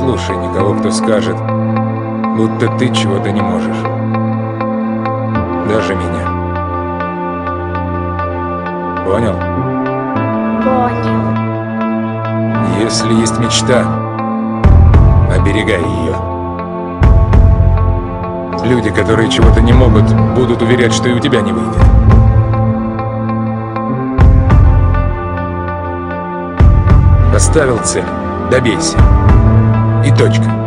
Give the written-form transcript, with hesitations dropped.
слушай никого, кто скажет, будто ты чего-то не можешь. Даже меня. Понял? Понял. Если есть мечта, оберегай ее. Люди, которые чего-то не могут, будут уверять, что и у тебя не выйдет. Поставил цель, добейся. И точка.